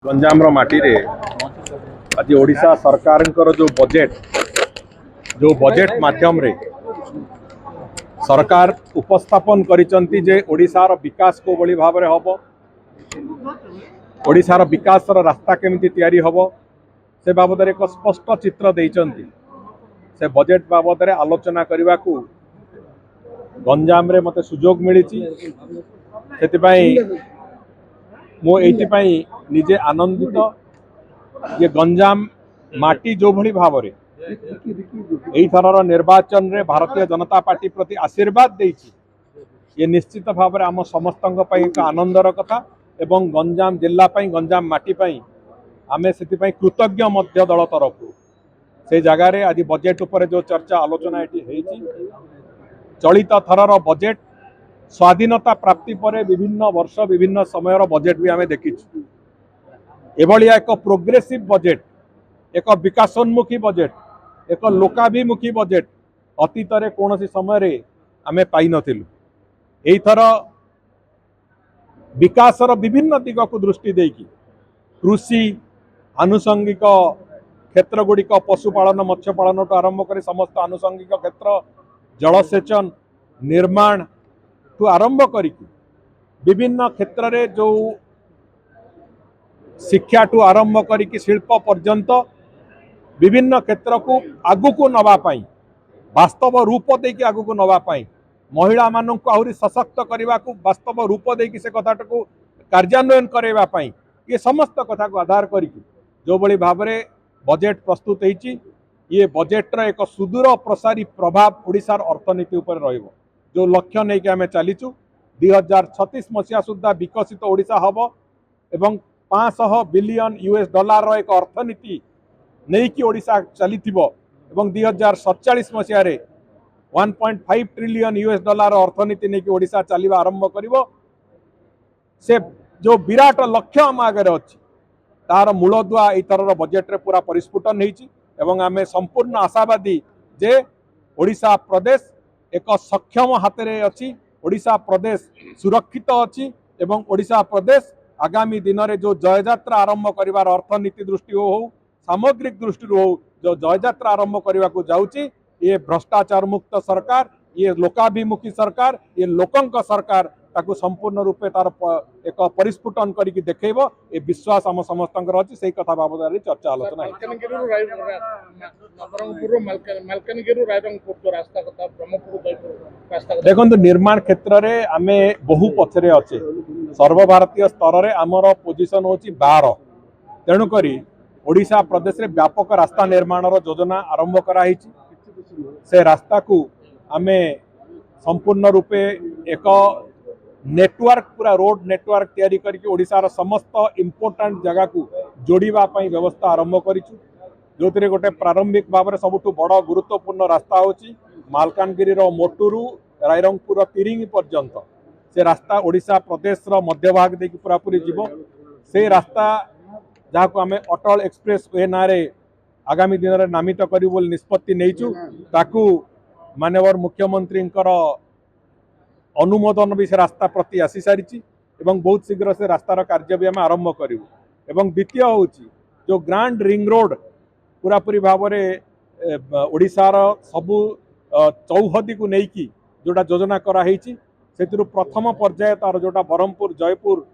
गंजाम माटी रे आज ओडिशा सरकार जो बजेट माध्यम रे सरकार उपस्थापन करिसंती जे ओडिशार विकास को बड़ी भाव में हम ओडिशार विकास रास्ता केमिति तैयारी हम से बाबद एक स्पष्ट चित्र देइचंती। से बजेट बाबद रे आलोचना करने को गंजाम रे मते सुजोग मिली मुझे निजे आनंदित ये गंजाम माटी जो भली भाव में यही थर निर्वाचन रे भारतीय जनता पार्टी प्रति आशीर्वाद देइछि ये निश्चित भाव में आम समस्त एक आनंदर कथा एवं गंजाम जिला गंजाम माटी आमे से कृतज्ञ मध्य दल तरफ से जगार आज बजेट उपर जो चर्चा आलोचना ये चलित थरर बजेट स्वाधीनता प्राप्ति पर विभिन्न वर्ष विभिन्न समय बजेट भी आम देखी एभलिया एक प्रोग्रेसिव बजेट एक विकासोन्मुखी बजेट एक लोकाभिमुखी बजेट अतीत रे कौन समय आम पाई नथिलु। एई थर विकासर विभिन्न दिग को दृष्टि देकी कृषि आनुषंगिक क्षेत्र गुड़िक पशुपालन मत्स्यपालन तो आरंभ कर समस्त आनुषंगिक क्षेत्र जलसेचन निर्माण ठू आरंभ करी विभिन्न क्षेत्र रे जो शिक्षा ठू आरंभ करी शिल्प पर्यंत विभिन्न क्षेत्र को आगु को नवापाई वास्तव रूप देकी आगु को नवापाई महिला मानू आहरी सशक्त करने को वास्तव रूप देकी से कथा को कार्यान्वयन करने ये समस्त कथा को आधार करी जो बड़ी भाव में बजेट प्रस्तुत होती ये बजेट्र एक सुदूर प्रसारी प्रभाव ओडिशार अर्थनीति उपर रहिबो जो लक्ष्य नहीं कि आम चलीचु 2036 मसीहा सुधा विकसित ओडिशा हम एवं 500 बिलियन यूएस डॉलर रो एक अर्थनीति नहीं कि ओडिशा चली 2047 मसीह 1.5 ट्रिलियन यूएस डॉलर अर्थनीति नहीं कि ओडिशा चलवा आरंभ करिवो से जो विराट लक्ष्य आम आगे अच्छी तार मूलदुआ इतर बजेट रे पूरा परिस्फुटन एवं आम संपूर्ण आशावादी जे ओडिशा प्रदेश एक सक्षम हाथ में अच्छी ओडिशा प्रदेश सुरक्षित अच्छी एवं ओडिशा प्रदेश आगामी दिन में जो जययात्रा आरंभ कर अर्थनीति दृष्टि हो सामग्रिक दृष्टि हो जो जययात्रा आरंभ करने को जाऊँगी ये भ्रष्टाचार मुक्त सरकार ये लोकाभिमुखी सरकार ये लोकंक सरकार ताकू संपूर्ण रूपे तार एक परिस्फुटन करके देखब ये विश्वास आम समस्त अच्छी से कथा बाबद चर्चा आलोचना देखो निर्माण क्षेत्र में आम बहु पछरे अच्छे सर्वभारतीय स्तर में आमर पोजिशन हूँ 12 तेणुक ओडिशा प्रदेश में व्यापक रास्ता निर्माण योजना आरंभ कराई से रास्ता को आमे संपूर्ण रूपे एक नेटवर्क पूरा रोड नेटवर्क तैयारी करके ओडिशार समस्त इम्पोर्टाट जगह को जोड़वा व्यवस्था आरंभ करिछु जो गोटे प्रारंभिक भाव में सबुठु बड़ गुरुत्वपूर्ण रास्ता होची मालकानगिरी मोटुरु रायरंगपुर तिरिंगी पर्यंत से रास्ता ओडिशा प्रदेश मध्य भाग देखि पूरा पूरी जीव से रास्ता जहाँ को आम अटल एक्सप्रेस वे ना आगामी दिन में नामित करू निष्पत्ति नहींचु ताकू माननीय मुख्यमंत्री अनुमोदन भी से रास्ता प्रति आसी सारी बहुत शीघ्र से रास्तार कार्य भी आम आरंभ करूँ एवं द्वितीय हूँ जो ग्रांड रिंग रोड पूरा पूरी भाव में ओडिशार सबू चौहदी को लेकिन जोटा योजना कराई से प्रथम पर्याय तार जोटा ब्रह्मपुर जयपुर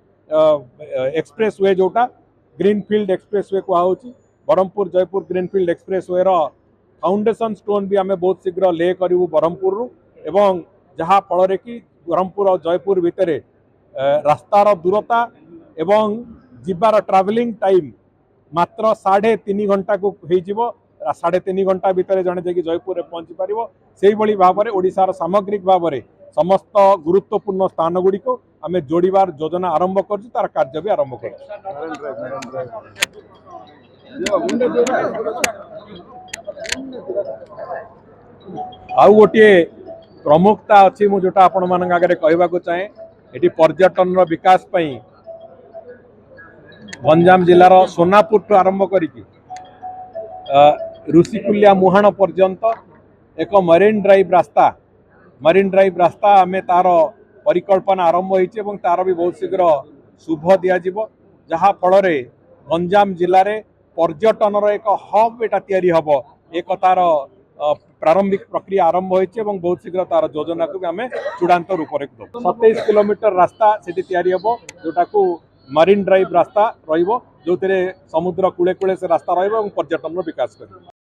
एक्सप्रेस वे जोटा ग्रीनफील्ड एक्सप्रेस वे कहुच्छी Brahmapur Jaipur greenfield expressway foundation stone भी आम बहुत शीघ्र ले करूँ ब्रह्मपुर एवं जहाँ फल कि ब्रह्मपुर और जयपुर भितर रास्तार दूरता एवं जीवार ट्रावेलिंग टाइम मात्र 3.5 घंटा को हो 3.5 घंटा भितर जड़े जाकि जयपुर में पहुँची पार से भाव में ओडिशार सामग्रिक भाव में समस्त गुरुत्वपूर्ण स्थान गुड़िक आम जोड़ार योजना आरंभ कर तार कार्य भी आरंभ कर आउ गोटे प्रमुखता अच्छी मुझे जोटा आपण मान आगे कहवाक चाहे ये पर्यटन विकास गंजाम जिलार सोनापुर आरंभ करी ऋषिकुलिया मुहाण पर्यंत एक मरीन ड्राइव रास्ता आम तार परिकल्पना आरंभ होती तार भी बहुत शीघ्र शुभ दिज्व जहाँ फल गंजाम जिले में पर्यटन एक हब एटा तैयारी हब एक तार प्रारंभिक प्रक्रिया आरंभ होइछे एवं बहुत शीघ्र तार योजना को आम चूड़ांत रूप में 27 किलोमीटर रास्ता से तैयारी हब जोटा मरीन ड्राइव रास्ता रहिबो जो समुद्र कूले कूले से रास्ता रहिबो एवं पर्यटन विकास करिबो।